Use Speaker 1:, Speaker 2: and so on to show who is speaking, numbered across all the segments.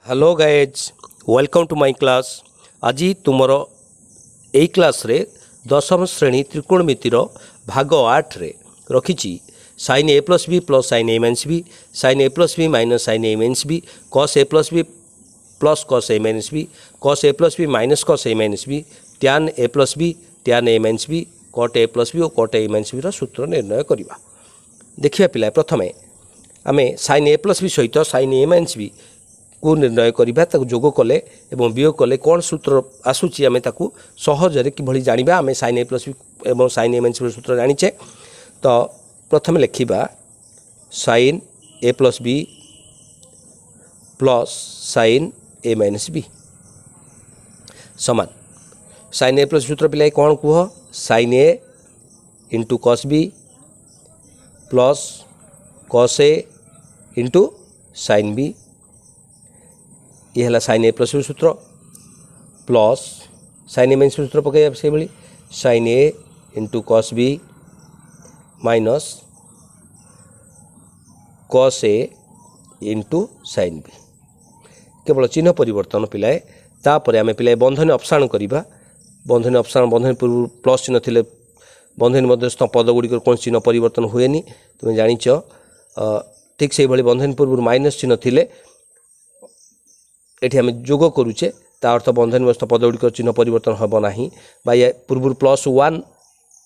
Speaker 1: Hello guys welcome to my class. आज तुमर यही क्लास रे दशम श्रेणी त्रिकोणमितिर भाग 8 रे रखी sign A plus B plus sine A minus B, sine A plus B minus sine A minus B, cos A plus B plus cos A minus B, cos A plus B minus cos A minus B, tan A plus B tan A minus B, cut A plus B और cut ए minus B सूत्र निर्णय करवा। देखिए पिला प्रथम आम sine A plus B सहित sine A minus B को निर्णय करवा, जोग कले एवं वियोग कले कौन सूत्र आसूची आम सहजरे कि जाना। आम साइन ए प्लस बी और साइन ए माइनस बी सूत्र जानीचे। तो प्रथम लिखा sine A plus B plus sine A minus B समान साइन ए प्लस सूत्र पिलाई कौन कह sine A into cos B plus cos A into sine B, ये है साइन ए प्लस सूत्र प्लस साइन ए माइनस सूत्र पकड़ से भाई sine A into cos B minus cos A into sine B. केवल चिन्ह परिवर्तन पिलाए तापर आम पिलाए बंधनी अपसारण करवा। बंधनी अपसारण बंधनी पूर्व प्लस चिन्ह थे बंधनी मध्यस्थ पद गुड़िक कौन चिन्ह परिवर्तन हुए तुम्हें जाच। ठीक से भाई बंधनी पूर्व माइनस चिन्ह थे ये आम जोग करुचे ता अर्थ बंधनी मध्यस्थ पद गुड़िक चिन्ह परिवर्तन हम ना पूर्व प्लस 1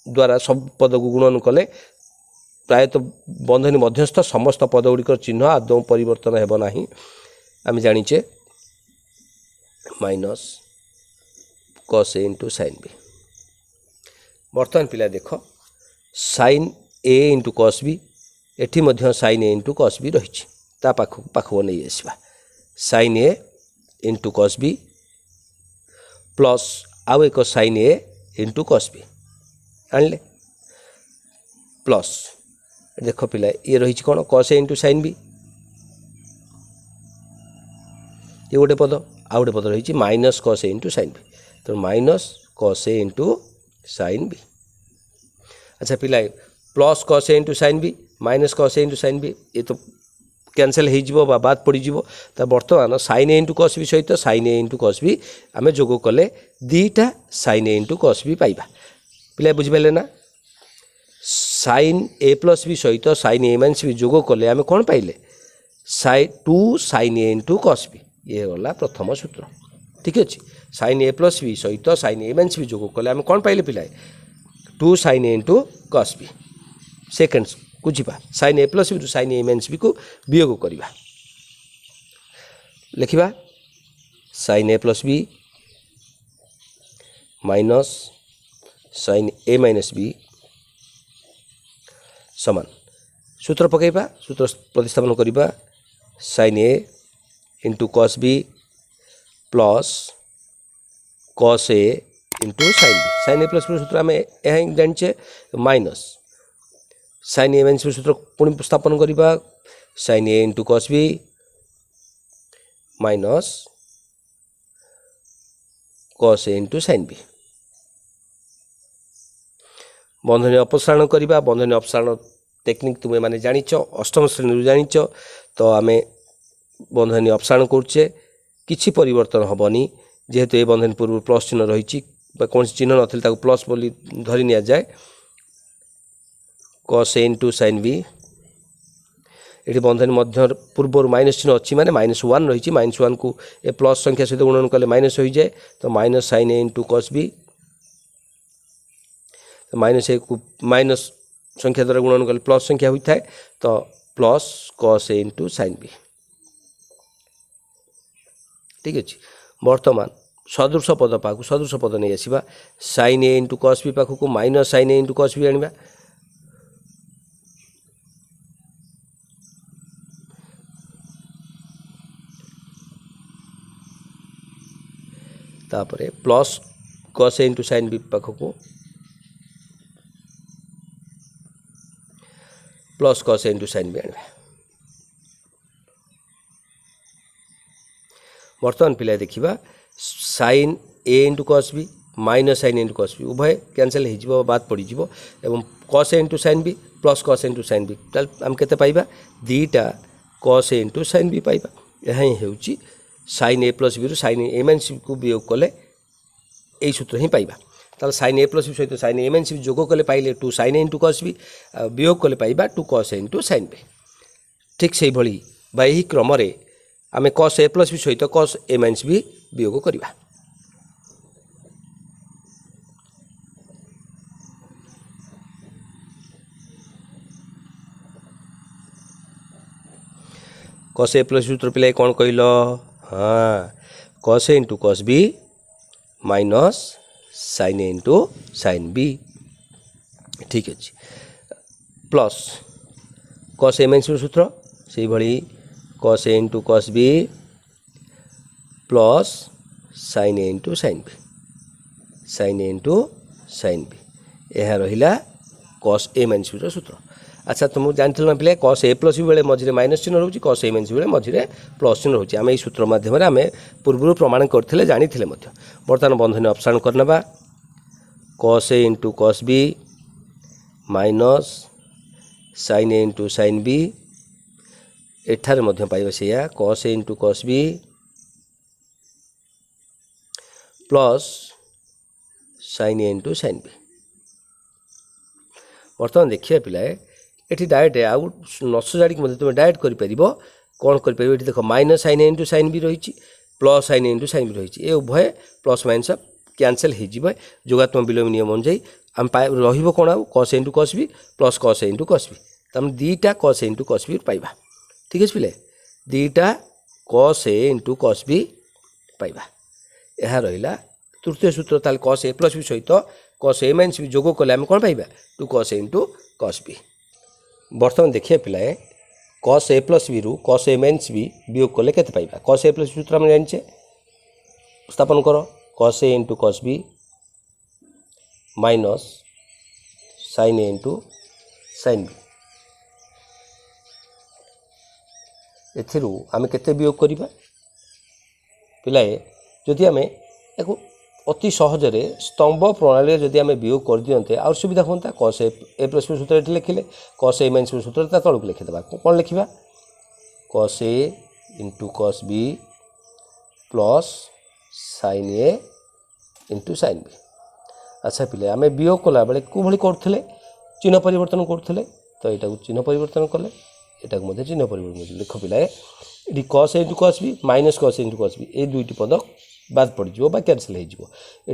Speaker 1: द्वारा सब पद को गुणन कले प्रायतः बंधनी मध्यस्थ समस्त पद गुड़िक चिन्ह आदौ परिवर्तन हेब ना आम जानीचे minus cos A into sine B. बर्तमान पिला देख sign A into cos B एठी मध्य sign A into cos B रही पाखक नहीं आसवा sine A into cos B plus आउ एक sign A into cos B आनले plus देख पिला ये रही कौन कस ए इंटू साइन बी, ये गोटे पद आउ गोटे पद रही minus cos A into sine B. तो minus cos A into sine B. अच्छा पिला plus cos A into sine B minus cos A into sine B ये तो कैंसल हो बाद पड़ जाव। तो बर्तमान sine A into cos B सहित sine A into cos B आम जोग कले दीटा sine A into cos B पाइबा। पिला बुझिपारे ना साइन ए प्लस बी सहित साइन ए माइनस बी जोग कले आम कौन पाइले two sine A into cos B, ये गला प्रथम सूत्र। ठीक अच्छे साइन ए प्लस बी सहित साइन ए माइनस बी जोग कले आम कौन पाइले पिला two sine A into cos B. Second को जीवा sine A plus B sine A minus B को वियोग करवा। लिखा sine A plus B minus sine A minus B समान सूत्र पकईबा। सूत्र प्रतिस्थापन करवा sine A into cos B plus cos A into sine B. Sine A plus B सूत्र आम यह जाचे minus sine A minus B सूत्र पुणी स्थापन करवा sine A into cos B minus cos A into sine B. बंधनी अपसारण करवा। बंधनी अपसारण टेक्निक तुम्हें माने जानिच अष्टम श्रेणी जानिच। तो आम बंधनी अपसारण करुचे किसी परिवर्तन हेनी जेहेतु ये बंधनी पूर्व प्लस चिन्ह रही कौन चिन्ह ना प्लस बोली धरी नि जाए। कस ए इंटू साइन बी ये बंधनी मध्य पूर्व माइनस चिन्ह अच्छी माने -1 रही -1 को ए प्लस संख्या सहित गुणन कले माइनस हो जाए। तो minus sine A into cos B minus ए को माइनस संख्या द्वारा गुणन कले प्लस संख्या होता है। तो plus cos A into sine B. ठीक अच्छे बर्तमान सदृश पद पाक सदृश पद नहीं आसवा sine A into cos B पाखक minus sine A into cos B आनिबा। तापरे plus cos A into sine B पाखक plus cos A into sine B आनिबा। बर्तमान पिला देखा sine A into cos B minus sine into cos B उभय cancel हो बाद पड़ जाव एवं cos A into sine B plus cos A into sine B आम के पाइबा दीटा cos A into sine B पाइबा। यह ही हूँ साइन ए प्लस बी रु साइन ए माइनस बी को वियोग कले यही सूत्र ही पाइबा ताले साइन ए प्लस बी सहित साइन ए माइनस बी जोग कले पाइले 2 sine A into cos B वियोग कले पाइबा 2 cos A into sine B ठीक से भली बा यही क्रम रे आमे कस ए प्लस बी सहित कस ए माइनस बी वियोग करिबा कस ए प्लस सूत्र पिलाई कौन कहल हाँ cos A into cos B minus sine A into sine B ठीक अच्छे प्लस कस ए माइनस सूत्र से भली cos A into cos B plus sine A into sine A into sine B यह रहा कस ए माइनस बी सूत्र अच्छा तुम जानते ना पिले कस ए प्लस बी बेले मझे माइनस चिन्ह रोचे कस ए माइनस बेले मझे प्लस चिन्ह रोचे आम यही सूत्र माध्यम आम पूर्व प्रमाण करते जानी बर्तमान बंधन अपसारण करना cos A into cos B minus sine A into sine B एठार मध्य पाइबा से cos A into cos B plus sine A into sine B बर्तमान देखिए पिलाए ये डायरेक्ट आउ नस जाड़ी मतलब तुम डायरेक्ट कर कौन कर देख minus sine A into sine B रही plus sine A into sine B रही ये उभय प्लस माइनस कैंसल हो जोगात्मक विलोम नियम अनुଯାयी आम रन आउ cos A into cos B plus cos A into cos B तमें दीटा cos A into cos B पाइबा ठीक है पिले दीटा cos A into cos B पाइबा यह रहा तृतीय सूत्र ताल कस ए प्लस बी सहित कस ए माइनस बी जोग कले आम कौन पाइबा 2 cos A into cos B बर्तमान देखिए पिलाए कस ए प्लस बी रु कस ए माइनस बी वियोग कले केते पाइबा कस ए प्लस बी सूत्र आम जानिछे स्थापन करो cos A into cos B minus sine A into sine B एथिरु आमे केते वियोग करिबा पिलाए जदि आमे एको अति सहजरे स्तंभ प्रणाली जदि आम वियोग कर दियंते आउ सुविधा होता कस ए प्लस बी सूत्र ये लिखिले कस ए माइनस बी सूत्र तलक लिखिदेबा कौन लिखा cos A into cos B plus sine A into sine B अच्छा पिले आम वियोग कला बेले कौन करते चिन्ह परिवर्तन करते तो यहाँ चिन्ह परिवर्तन कले यहाँ चिन्ह परिवर्तन लिख पिलाए ये cos A into cos B minus cos A into cos B ये दुईटी पद बाद पड़ो कैंसल हो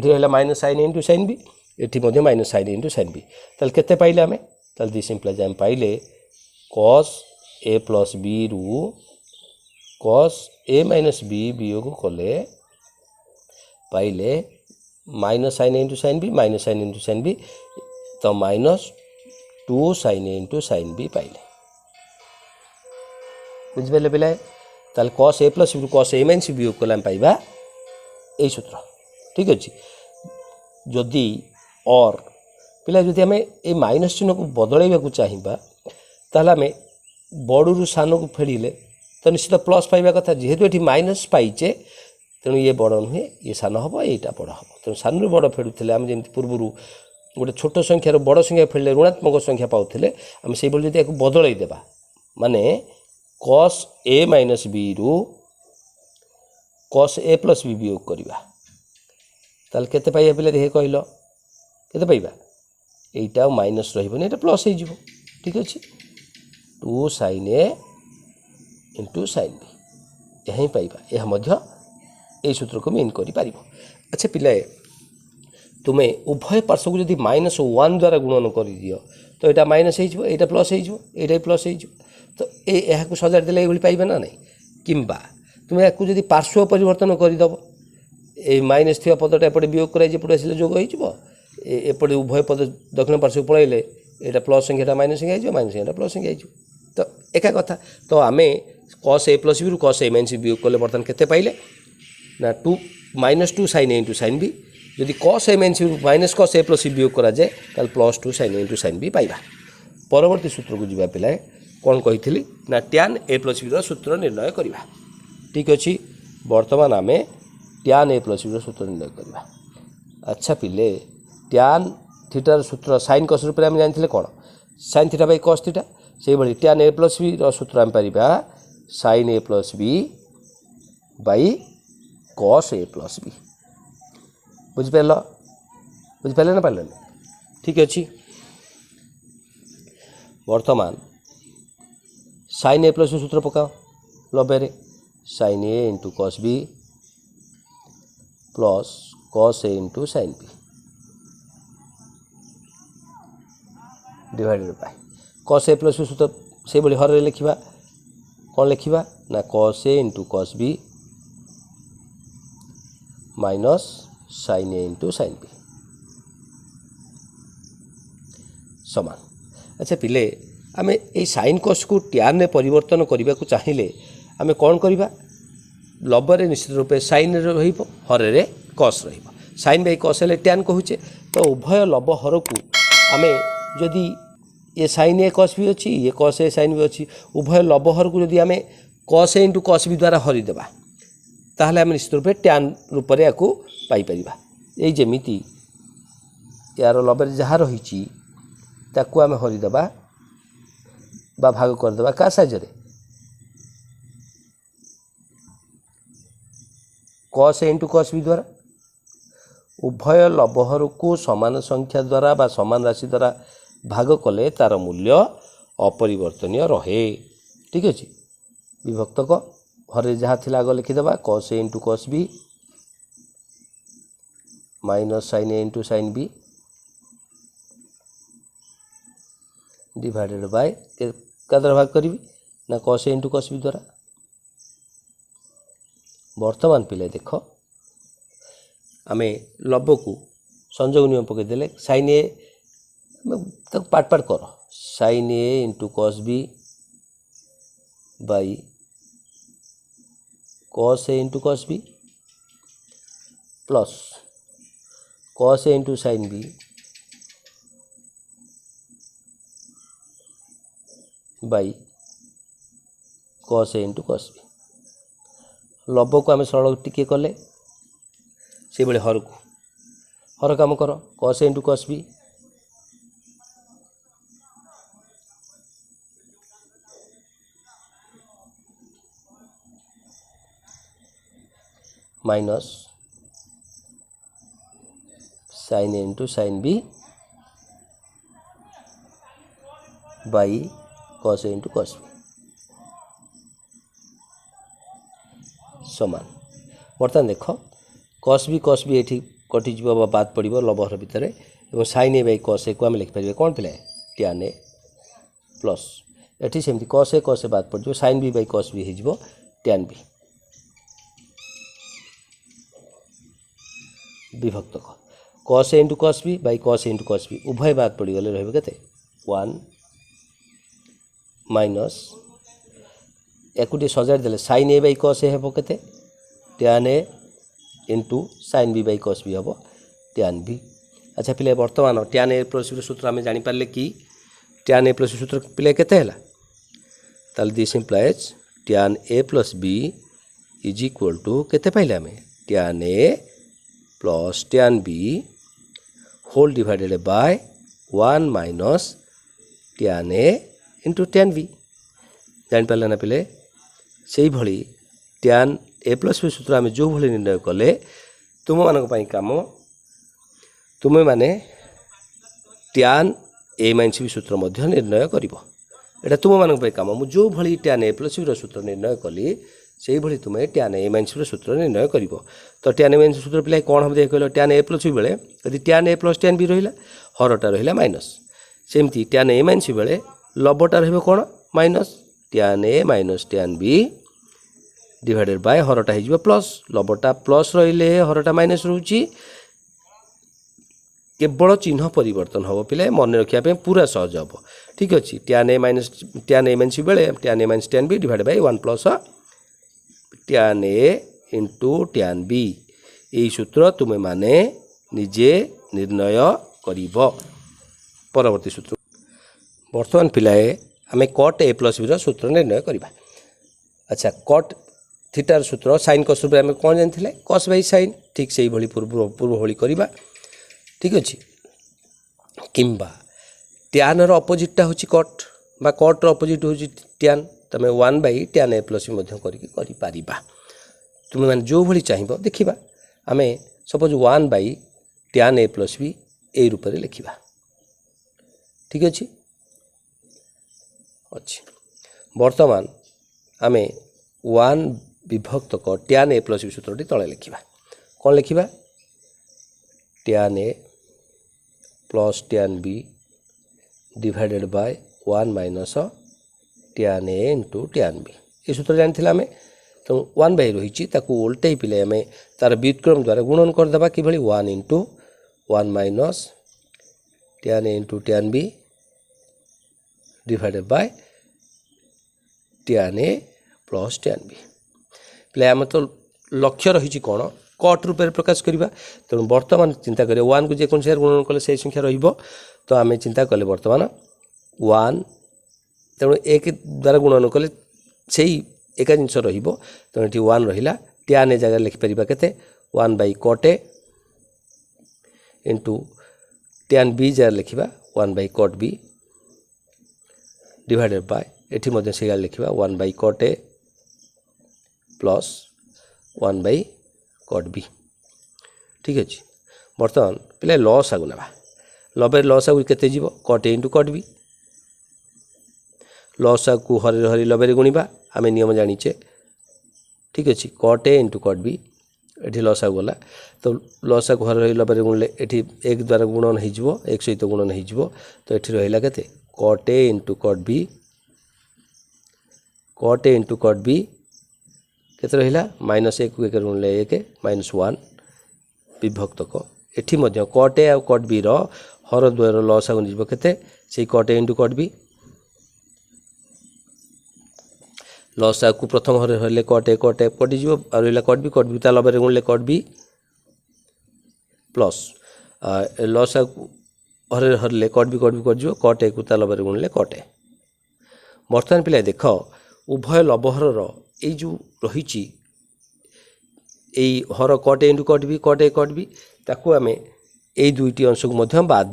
Speaker 1: रहा minus sine into sine B ये minus sine into sine B ताल के पाइले आम ताल दी सिंपल आम पाइले कस ए प्लस बी रु कस ए माइनस बी वियोग कले पाइले minus sine into sine B minus sine into sine B तो minus 2 sine into sine B पाइले बुझे पिला ताल कस ए प्लस बी रु कस ए माइनस बी वियोग कले आम पाइबा यही सूत्र ठीक अच्छे जदि और पिला जदि आम ये माइनस चिन्ह को बदलैवा चाहिए ताल आम बड़ू सान को फेड़े तो निश्चित प्लस पाइबा कथा जेहेतु ये माइनस पाइचे तेणु ये बड़ नुहे ये सान हम यहाँ बड़ हम तेणु सान बड़ फेड़ुले आम जमी पूर्व गोटे छोट संख्यार बड़ संख्या फेड़े ऋणात्मक संख्या पाते आम से जब बदलैदेवा माने कस ए माइनस बी रु कस ए प्लस बी वियोग करवा ताल केते पाइबा पिले देखे कहल केते पाइबा एटा माइनस रहिबनी एटा प्लस हो जिवो ठीक अछि 2 sine A into sine B यही पाइबा यह मध्य ए सूत्र को मीन करि पारिबो अच्छा पिले तुम्हें उभय पार्श्व को जब -1 द्वारा गुणन कर दियो तो यहाँ माइनस हो प्लस हो प्लस हो तो यह सजाड़ देले ये पाइबा ना नहीं किंबा तुम्हें या जब पार्श्व परिवर्तन करदेव ये माइनस थी पदटा एपटे वियोग कराई एपटे आसिले जोग होपटे उभय पद दक्षिण पार्श्व पलैले यहाँ प्लस संख्या माइनस संख्या माइनस संख्या प्लस संख्या तो एका कथा तो आम कस ए प्लस बी रु कस ए माइनस वियोग कले बर्तमान केते पाइले ना -2 sine A into sine B जदि कस A minus minus cos A plus B वियोग करा जाए ताल +2 sine A into sine B पाइबा परवर्ती सूत्र को जीवा पिलाए कौन कही ना tan ए प्लस बी सूत्र निर्णय करवा ठीक अच्छे बर्तमान आम tan ए प्लस बी सूत्र निर्णय करवा अच्छा पिले tan थीटार सूत्र साइन कस रूप में जानते कौन sine theta by cos theta से भाई tan ए प्लस बी सूत्र आम पार sine A plus B by cos A plus B. बुझिपार बुझिपारे ना पारे? ठीक अच्छे। वर्तमान साइन ए प्लस बी सूत्र पकाओ लबे sine A into cos B plus cos A into sine B divided by cos A plus B सूत्र से भाई हर लिखा कौन लिखा ना cos A into cos B minus sine A into sine B समान। अच्छा पिले आमे ए साइन कॉस को ट्यान में परिवर्तन करने को चाहिए आमे कौन करवा लबरे निश्चित रूपे साइन हर कॉस साइन बाई कॉस हेल्ले ट्यान कहूचे तो उभय लब हर को आमे जदि ये साइन ए कॉस भी अच्छी ये कॉस ए साइन भी अच्छी उभय लब हर को जदि आमे cos A into cos B द्वारा हरिदेवा ताहले आमे निश्चित रूपे ट्यान रूप में या पाइपर ये जमीती यार लबरे जहाँ रही ताकू आमे हरिदेवा बा भाग करदेवा क्या साहाय्य cos A into cos B द्वारा उभय लबहर को समान संख्या द्वारा बा समान राशि द्वारा भाग कले तार मूल्य अपरिवर्तनीय रहे। ठीक अच्छे विभक्तक हरे जहाँ थी आग लिखिदेवा cos A into cos B minus sine A into sine B divided by क्या द्वारा भाग करी ना cos A into cos B द्वारा। वर्तमान पिले देख आमे लब को संयोग नियम पकईदे साइन ए पार्ट पार्ट कर sine A into cos B by cos A into cos B plus cos A into sine B by cos A into cos B. लब को आम सरल टिके कले से भाई हर को हर काम कर cos A into cos B minus sine A into sine B by cos A into cos B समान। बर्तमान देख कॉस बी ये कटिज बाद पड़ो लबहर भितर और sine A by cos A को आम लिखिपर कौन पे ट्यान ए प्लस एटी सेमती कॉस ए बाद पड़ sine B by cos B हो ट्यान बी विभक्तक cos A into cos B by cos A into cos B उभय बाद पड़गले रही 1 माइनस एक सजाड़ देले sine A by cos A हे के tan A into sine B by cos B हम ट्यान बी। अच्छा पिले वर्तमान ट्यान ए प्लस बी सूत्र आम जापर कि ट्यान ए प्लस बी सूत्र पिले के this implies tan A plus B is equal to केते पाइले आम tan A plus tan B whole divided by 1 minus tan A into tan B जापारे ना पिले से भली ट्यान ए प्लस बी सूत्र आम जो भली निर्णय कले तुम मान काम तुम्हें माने ट्यान ए माइनस बी सूत्र मध्य निर्णय कर एटा तुम मान काम मुझे जो भली ट्यान ए प्लस बी सूत्र निर्णय कली से भली तुम्हें ट्यान ए माइनस बी सूत्र निर्णय कर। तो ट्यान ए माइनस सूत्र पिला कौन हम देख ट्यान ए प्लस बी बेले यदि tan A plus tan B रहा हरटा रहा माइनस सेमती ट्यान ए माइनस बी बेले लबटा रही कौन minus tan A minus tan B divided by हरटा हो प्लस लबटा प्लस रही हरटा माइनस रोची केवल चिन्ह परिवर्तन हम पिले मन रखापी पूरा सहज हम। ठीक अच्छे tan A minus B tan A minus tan B divide by 1 plus tan A into tan B यही सूत्र तुम्हें माने निजे निर्णय कर परवर्ती सूत्र। वर्तमान पिलाए आम कट ए प्लस बी सूत्र निर्णय करवा। अच्छा कट थीटार सूत्र साइन कस रूप आम कौन जानी कस बाई साइन ठीक से ही पूर्व भली करवा। ठीक अच्छे किंबा ट्यान अपोजिटा हूँ कट बा कट अपोजिट हूँ ट्यान तमें 1 by tan A plus B कर। तुम मैंने जो भली चाहिए देखा आम सपोज 1/tan a + b ए रूप में लिखा ठीक अच्छे अच्छे बर्तमान आम 1/tan a + b सूत्रटी तले लिखा कौन लिखा tan a + tan b divided by 1 - tan a × tan b ये सूत्र जानी आम तो 1/, रही उल्टे पिले आम तार व्युत्क्रम द्वारा गुणन करदे कि 1 × 1 - tan a × tan b divided by tan a + tan b पिले आम तो लक्ष्य रही कौन कट रूप में प्रकाश करवा तेणु बर्तमान चिंता करें 1 को जेको गुणन कले से संख्या तो आम चिंता कले बर्तमान 1 तेणु 1 द्वारा गुणन कले से एका जिनस तेणु ये 1 रहा tan a जगह लिखिपर के 1/cot a into tan b जगह लिखा 1/cot b डिवाइडेड बाय एठी मध्य से लिखा 1/cot a plus 1/cot b ठीक अच्छे बर्तमान पिला लॉस आगु ना लबे लॉस आगु केते जीवो cot a × cot b loss आगु हरि हरि लबे गुणिबा आम नियम जानीचे ठीक अच्छे cot a × cot b ये लॉस आगु गला तो लॉस आगु हरि हरि लबे गुणले ये 1 द्वारा गुणन हो 1 सहित गुणन हो तो ये रहा के cot a × cot b cot a × cot b केते रहिला -1 को 1 गुणले 1 -1 विभक्त क एठी मध्य cot a और cot b रो हर द्वयर लॉस आगु निजबो केते से cot a × cot b loss आगु प्रथम हर हरले cot a कटि जीवो और रहिला cot b ता लबे गुणले cot b प्लस लॉस आगु हर हरले cot b कटि जीवो cot a को ता लबे गुणले cot a बर्तमान पिला देख उभय लबहर ये जो रही हर cot a × cot b ताकू आम ये दुईटी अंश को मध्य बाद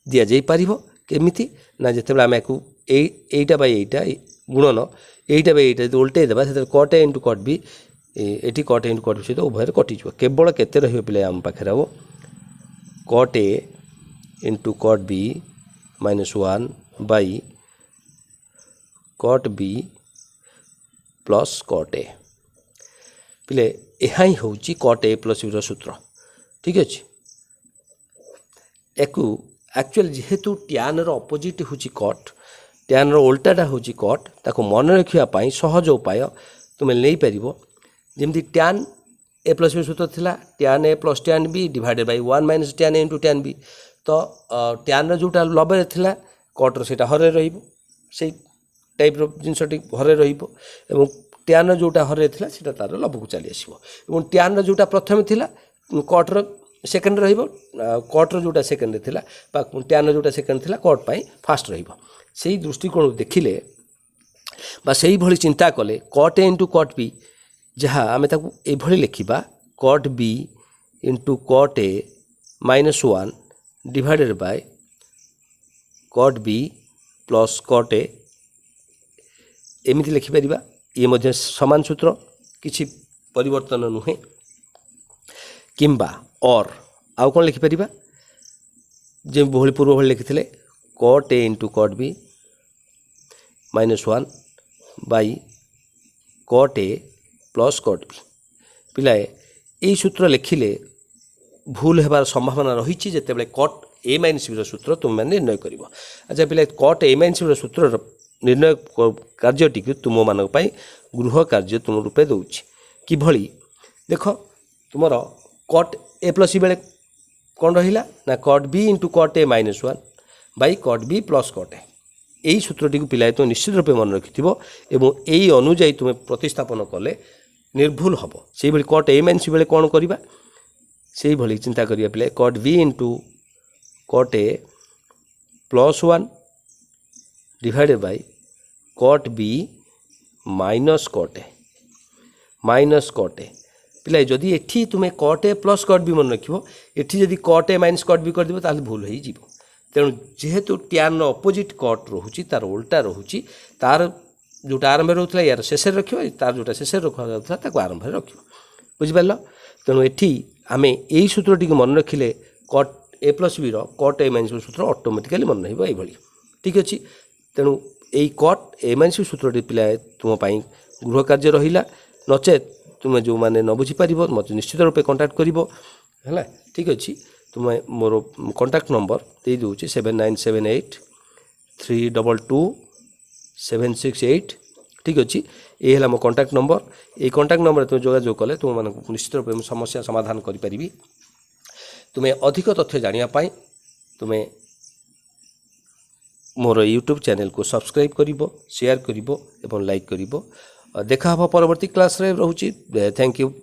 Speaker 1: दि जाई परिबो केमिति ना जेतेबेले आम याकू एटा बाय एटा गुणन एटा बाय एटा उल्टे देबा से cot a × cot b eighty cot a × cot b सहित उभय कटि जीवो केवल केते रहिबो पिले आम पाखे रहो cot a × cot b -1/cot b plus cot a पिले यह ही हूँ cot a + b सूत्र ठीक अच्छे एक एक्चुअल जेहेतु tan रो अपोजिट हूँ cot tan रो उल्टाटा हूँ cot ताको मन रखापी सहज उपाय तुम नहीं पार जमी tan a + b सूत्र थिला tan a + tan b divided by 1 - tan a × tan b तो tan जोटा लबे थिला cot रो सेटा हरे रहिबो से टाइप रो जिनसटी हरे रहिबो एवं tan जोटा हरे थिला सेटा तार लब को चली आसीबो एवं tan जोटा प्रथम थिला cot रो सेकेंड रहिबो cot रो जोटा सेकेंड थिला tan जोटा सेकेंड थिला cot पाई फास्ट रहिबो सेही दृष्टिकोण देखिले बा सेही भली चिंता कले cot a × cot b जहाँ आम ताकू ए भली लिखिबा cot b × cot a -1 divided by cot b plus cot a एमती लिखिपर ये मध्य समान सूत्र किसी परिवर्तन नुहे किंबा और आउ कौन लिखिपर जो भली पूर्व भली लिखी cot a × cot b -1/cot a plus cot b पिलाए यही सूत्र लिखिले भूल होबार संभावना रही जितेबाला cot a - b सूत्र तुम निर्णय कर अच्छा पिला cot a - b सूत्र निर्णय कार्यटी तुम मान गृह कार्य तुम रूपे दूची कि भली देख तुम cot a + b बेले कौन रहा ना cot b × cot a -1/cot b plus cot a यही सूत्रटी पिलाए तुम निश्चित रूपे मन रखि एवं यही अनुजाई तुम प्रतिस्थापन कले निर्भूल हम से भाई cot a - b बेले कौन करवा से भाई चिंता करिया पिलाए cot b × cot a +1 divided by cot b -cot a पिला जदि एठी तुम्हें cot a plus cot b मन रखिबो एठी जदि cot a - cot b कर दिबो ताले भूल होई जीवो तेणु जेहेतु tan रो अपोजिट cot रहुची तार उल्टा रहुची तार जोटा आरंभ रहउतला यार शेष रखिबो तार जोटा शेष रखा जाउतला ताको आरंभ रखिबो बुझिपार तेणु एठी आमे यही सूत्रटी मन रखिले कट ए प्लस बी कट ए माइनस बी सूत्र ऑटोमेटिकली मन रहिबो एई भली ठीक अछि। तेणु यही कट ए माइनस बी सूत्रटी पिला तुम पाई गृह कार्य रहिला नचेत तुम जो माने न बुझी पारिबो मते निश्चित रूपे कांटेक्ट करिवो हैला ठीक अछि। तुम मोर कांटेक्ट नंबर दे दोछि 7978 322 768 ठीक अच्छी ये है मो कांटेक्ट नंबर। ये कांटेक्ट नंबर तुम जोगाजोग कले तुम मान निश्चित रूप समस्या समाधान करि तुम्हें अधिक तथ्य जानापी तुम्हें मोर यूट्यूब चैनल को सब्सक्राइब करिवो शेयर करिवो एवं लाइक करिवो। देखा हबो परवर्ती क्लास रे रहूची। Thank you.